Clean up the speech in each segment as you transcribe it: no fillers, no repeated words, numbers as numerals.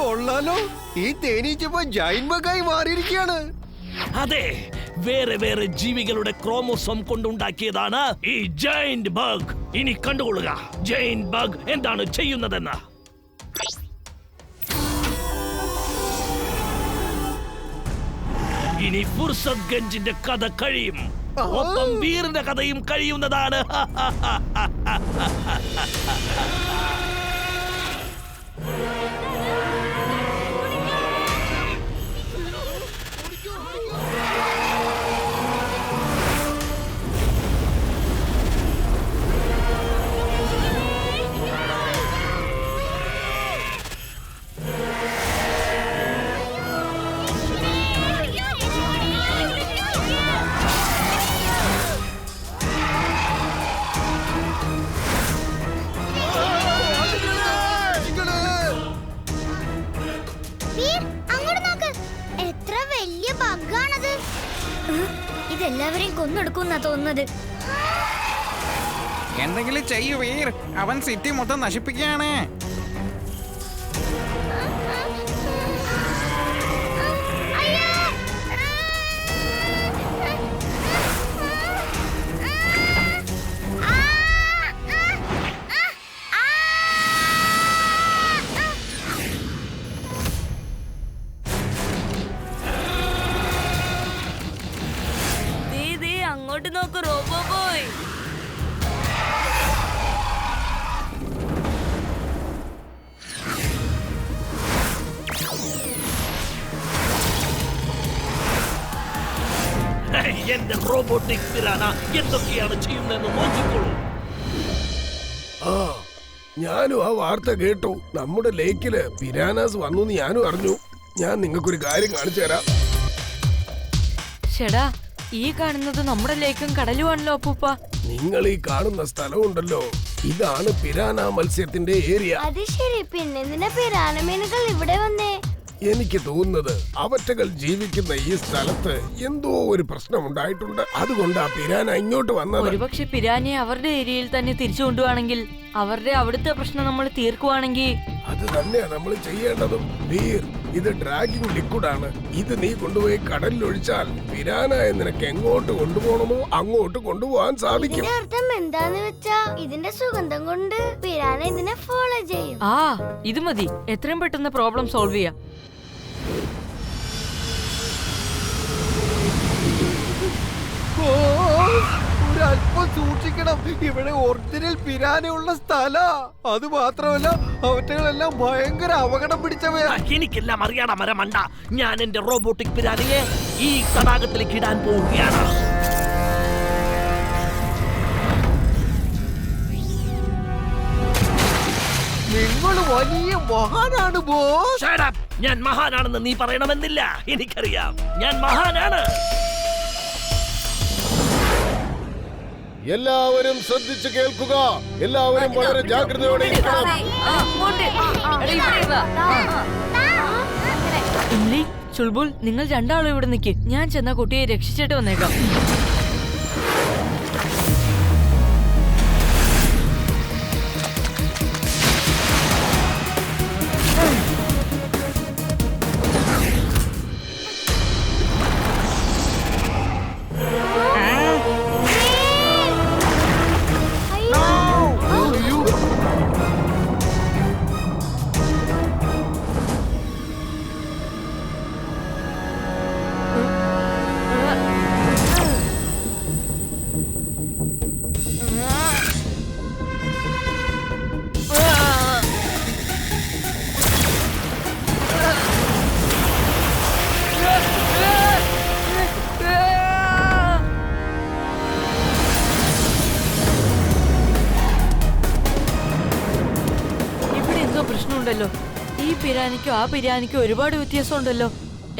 കൊള്ളാലോ, ഈ തേനീച്ചപ്പോ ജൈന്റ് ബഗായി മാറിയിരിക്കുകയാണ്. അതെ, വേറെ വേറെ ജീവികളുടെ ക്രോമോസോം കൊണ്ടുണ്ടാക്കിയതാണ് ഈ ജൈന്റ് ബഗ്. ഇനി കണ്ടുകൊള്ളുക ജൈന്റ് ബഗ് എന്താണ് ചെയ്യുന്നതെന്ന്. ഇനി ഫുർസത് ഗഞ്ചിന്റെ കഥ കഴിയും, ഒപ്പം വീറിന്റെ കഥയും കഴിയുന്നതാണ്. ഇതെല്ലാവരെയും കൊന്നെടുക്കുന്ന തോന്നുന്നത്. എന്തെങ്കിലും ചെയ്യൂ വീർ, അവൻ സിറ്റി മൊത്തം നശിപ്പിക്കുകയാണ്. അങ്ങോട്ട് നോക്ക് റോബോ ബോയ്. എന്റെ റോബോട്ടിക് പിരാന എന്തൊക്കെയാണ് ചെയ്യുന്നതെന്ന് നോക്കിക്കോളൂ. ഞാനും ആ വാർത്ത കേട്ടു. നമ്മുടെ ലേക്കില് പിരാനാസ് വന്നു ഞാനും അറിഞ്ഞു. ഞാൻ നിങ്ങൾക്കൊരു കാര്യം കാണിച്ചു തരാം. ചേടാ, ഈ കാണുന്നത് നമ്മുടെ ലേക്കും കടലുമാണല്ലോ അപ്പൂപ്പ. നിങ്ങൾ ഈ കാണുന്ന സ്ഥലമുണ്ടല്ലോ, ഇതാണ് പിരാന മത്സ്യത്തിന്റെ ഏരിയ. അത് ശരി, പിന്നെ പിരാന മീനുകൾ ഇവിടെ വന്നേ? എനിക്ക് തോന്നുന്നത് അവറ്റകൾ ജീവിക്കുന്ന ഈ സ്ഥലത്ത് എന്തോ ഒരു പ്രശ്നം ഉണ്ടായിട്ടുണ്ട്. അതുകൊണ്ടാ പിരാന ഇങ്ങോട്ട് വന്നത്. ഒരുപക്ഷെ പിരാനയെ അവരുടെ ഏരിയയിൽ തന്നെ തിരിച്ചു കൊണ്ടുപോവാണെങ്കിൽ, അവരുടെ അവിടുത്തെ പ്രശ്നം നമ്മൾ തീർക്കുവാണെങ്കിൽ. അത് തന്നെയാ നമ്മൾ ചെയ്യേണ്ടതും. വീർ, ഇത് ഡ്രാഗിംഗ് ലിക്വിഡാണ്. ഇത് നീ കൊണ്ടുപോയി കടലിൽ ഒഴിച്ചാൽ പിരാന നിനക്ക് എങ്ങോട്ട് കൊണ്ടുപോകണമോ അങ്ങോട്ട് കൊണ്ടുപോകാൻ സാധിക്കും. അർത്ഥം എന്താന്ന് വെച്ചാ ഇതിന്റെ സുഗന്ധം കൊണ്ട് പിരാന ഇതിനെ ഫോളോ ചെയ്യും. ഇത് മതി, എത്രയും പെട്ടെന്ന് പ്രോബ്ലം സോൾവ് ചെയ്യാം. ഒരല്പം സൂക്ഷിക്കണം, ഇവിടെ ഒറിജിനൽ പിരാനയുള്ള സ്ഥല. അത് മാത്രമല്ല അവറ്റകളെല്ലാം ഭയങ്കര അപകടം പിടിച്ചവയാ. എനിക്കെല്ലാം അറിയാടാ മരമണ്ട. ഞാൻ എന്റെ റോബോട്ടിക് പിരാനയെ ഈ തടാകത്തിലേക്ക് ഇടാൻ പോവുകയാണ്. നിങ്ങൾ വലിയ മഹാനാണ് ബോസ്. ഞാൻ മഹാനാണെന്ന് നീ പറയണമെന്നില്ല, എനിക്കറിയാം ഞാൻ മഹാനാണ്. എല്ലാവരും ശ്രദ്ധിച്ചു കേൾക്കുക. എല്ലാവരും വളരെ ജാഗ്രതയോടെ ഇരിക്കണം. ഇംലി, ചുൾബുൾ, നിങ്ങൾ രണ്ടാളും ഇവിടെ നിൽക്ക്. ഞാൻ ചെന്ന കുട്ടിയെ രക്ഷിച്ചിട്ട് വന്നേക്കാം. പ്രശ്നമുണ്ടല്ലോ. ഈ പിരാനിക്കും ആ പിരാനിക്കും ഒരുപാട് വ്യത്യാസമുണ്ടല്ലോ.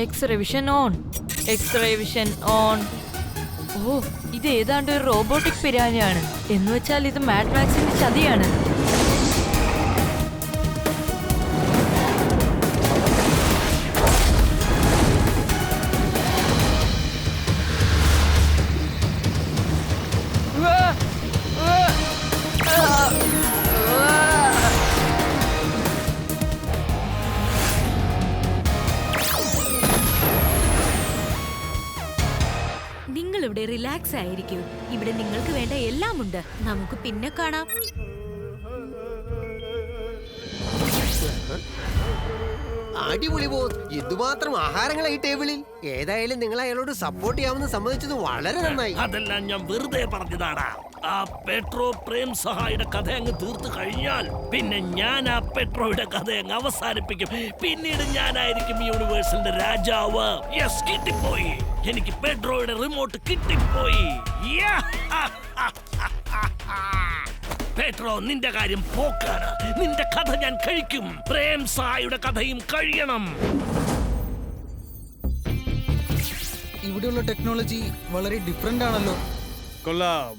X-ray vision on, x-ray vision on. ഓ, ഇത് ഏതാണ്ട് ഒരു റോബോട്ടിക് പിരാനയാണ്. എന്ന് വെച്ചാൽ ഇത് മാഡ് മാക്സിന്റെ ചതിയാണ്. ഇവിടെ റിലാക്സ് ആയിരിക്കൂ. ഇവിടെ നിങ്ങൾക്ക് വേണ്ട എല്ലാം ഉണ്ട്. നമുക്ക് പിന്നെ കാണാം. അടിപൊളി ബോസ്, എന്തുമാത്രം ആഹാരങ്ങളാ ഈ ടേബിളിൽ. ഏതായാലും നിങ്ങൾ അയാളോട് സപ്പോർട്ട് ചെയ്യാമെന്ന് സമ്മതിച്ചത് വളരെ നന്നായി. അതെല്ലാം ഞാൻ വെറുതെ പറഞ്ഞതാടാ. ആ പെട്രോ പ്രേം സഹായുടെ കഥ അങ്ങ് തീർത്തു കഴിഞ്ഞാൽ പിന്നെ ഞാൻ ആ പെട്രോയുടെ കഥ അങ്ങ് അവസാനിപ്പിക്കും. പിന്നീട് ഞാനായിരിക്കും യൂണിവേഴ്സിന്റെ രാജാവ്. യെസ്, കിട്ടിപ്പോയി. എനിക്ക് പെട്രോയുടെ റിമോട്ട് കിട്ടിപ്പോയി. പെട്രോ, നിന്റെ കാര്യം പോക്കാണ്. നിന്റെ കഥ ഞാൻ കഴിക്കും. പ്രേം സഹായുടെ കഥയും കഴിയണം. ഇവിടെയുള്ള ടെക്നോളജി വളരെ ഡിഫറെന്റ് ആണല്ലോ. കൊള്ളാം.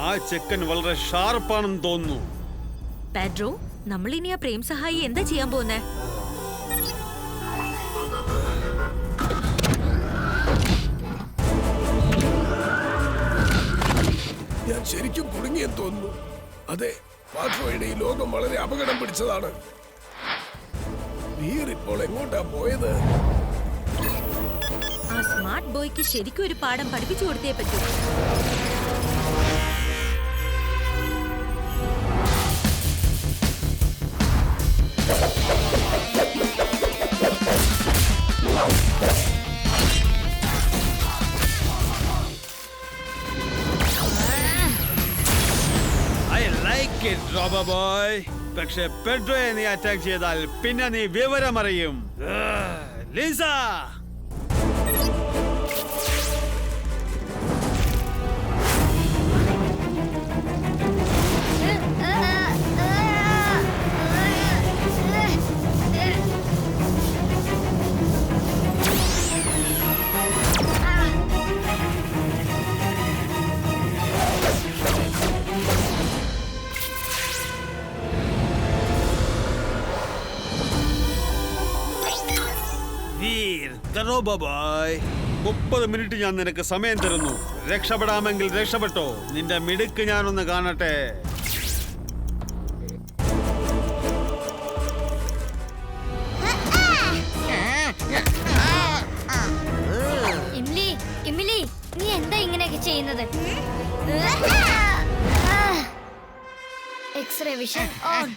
ആ ചെക്കൻ വളരെ ഷാർപ്പാണെന്ന് തോന്നുന്നു. പെഡ്രോ, നമ്മൾ ഇനി ആ പ്രേം സഹായി എന്താ ചെയ്യാൻ പോകുന്നേ? ഞാൻ ശരിക്കും കുടുങ്ങിയെന്ന് തോന്നുന്നു. അതെ, പാട്രോയുടെ ഈ ലോകം വളരെ അപകടം പിടിച്ചതാണ്. വീർ ഇപ്പോൾ എങ്ങോട്ടാ പോയത്? ആ സ്മാർട്ട് ബോയ്ക്ക് ശരിക്കും ഒരു പാഠം പഠിപ്പിച്ചു കൊടുത്തേ പറ്റൂ. റോബോ ബോയ്, പക്ഷെ പെഡ്രോയെ നീ അറ്റാക്ക് ചെയ്താൽ പിന്നെ നീ വിവരമറിയും. ലിസ, റോബോ ബോയ്, 30 മിനിറ്റ് ഞാൻ നിനക്ക് സമയം തരുന്നു. രക്ഷപ്പെടാമെങ്കിൽ രക്ഷപ്പെട്ടോ. നിന്റെ മിടുക്ക് ഞാനൊന്ന് കാണട്ടെ. ഇമിലി, നീ എന്താ ഇങ്ങനെയൊക്കെ ചെയ്യുന്നത്? X-ray vision on.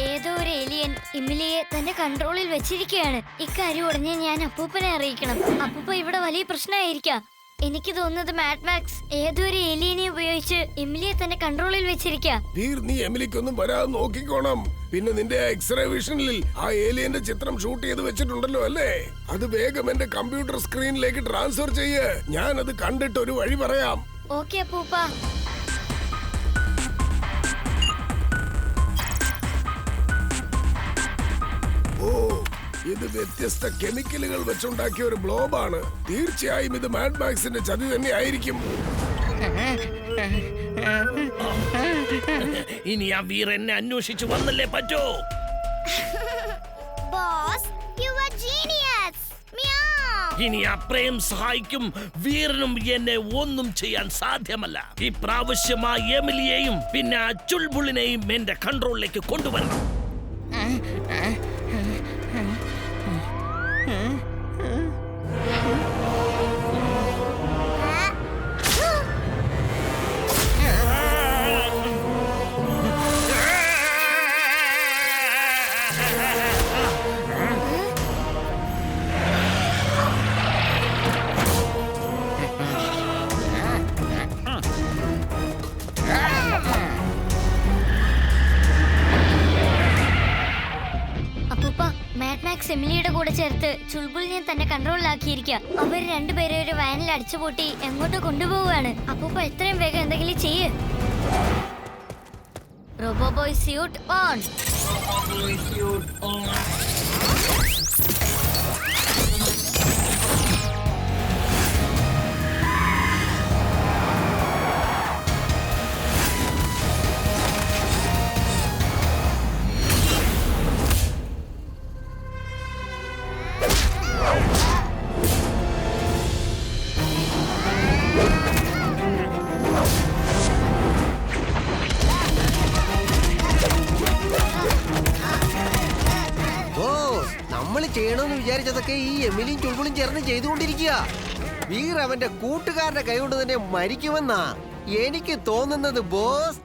ഏതോ ഒരു ഏലിയൻ ഇമിലിയെ തന്റെ കൺട്രോളിൽ വെച്ചിരിക്കുകയാണ്. ഇക്കാര്യം ഉടനെ ഞാൻ അപ്പൂപ്പനെ അറിയിക്കണം. അപ്പൂപ്പ ഇവിടെ വലിയ പ്രശ്നമായിരിക്കാം. എനിക്ക് തോന്നുന്നത് മാഡ് മാക്സ് ഏതോ ഒരു ഏലിയനെ ഉപയോഗിച്ച് ഇമിലിയെ തന്റെ കൺട്രോളിൽ വെച്ചിരിക്കാം. വീർ, നീ എമിലിക്കൊന്നും വരാതെ നോക്കിക്കോണം. പിന്നെ നിന്റെ എക്സ്റേ വിഷനിൽ ആ ഏലിയന്റെ ചിത്രം ഷൂട്ട് ചെയ്ത് വെച്ചിട്ടുണ്ടല്ലോ അല്ലേ? അത് വേഗം എന്റെ കമ്പ്യൂട്ടർ സ്ക്രീനിലേക്ക് ട്രാൻസ്ഫർ ചെയ്യ്. ഞാൻ അത് കണ്ടിട്ട് ഒരു വഴി പറയാം. ഓക്കെ അപ്പൂപ്പ. ഓ, ഇത് വ്യത്യസ്ത കെമിക്കലുകൾ വെച്ചുണ്ടാക്കിയ ഒരു ഗ്ലോബാണ്. തീർച്ചയായും ഇത് മാഡ് മാക്സിന്റെ ചതി തന്നെ ആയിരിക്കും. ഇനി ആ വീർ എന്നെ അന്വേഷിച്ചു വന്നല്ലേ പറ്റൂ. Boss, you are genius. ഇനി ആ പ്രേം സഹായിക്കും വീരനും എന്നെ ഒന്നും ചെയ്യാൻ സാധ്യമല്ല. ഇപ്രാവശ്യം ആ എമിലിയെയും പിന്നെ ആ ചുൾബുളിനെയും എന്റെ കൺട്രോളിലേക്ക് കൊണ്ടുവരണം. എമിലിയുടെ കൂടെ ചേർത്ത് ചുൾബുളിനെ തന്നെ കൺട്രോളിലാക്കിയിരിക്കുക. അവർ രണ്ടുപേരെ ഒരു വാനിൽ അടിച്ചുപൂട്ടി എങ്ങോട്ടോ കൊണ്ടുപോവുകയാണ്. അപ്പൂപ്പ എത്രയും വേഗം എന്തെങ്കിലും ചെയ്യ്. Robo boy suit on. ചെയ്യണമെന്ന് വിചാരിച്ചതൊക്കെ ഈ എമിലിയും ചുൾബുളും ചേർന്ന് ചെയ്തുകൊണ്ടിരിക്കുക. വീർ അവന്റെ കൂട്ടുകാരുടെ കൈകൊണ്ട് തന്നെ മരിക്കുമെന്നാ എനിക്ക് തോന്നുന്നത് ബോസ്.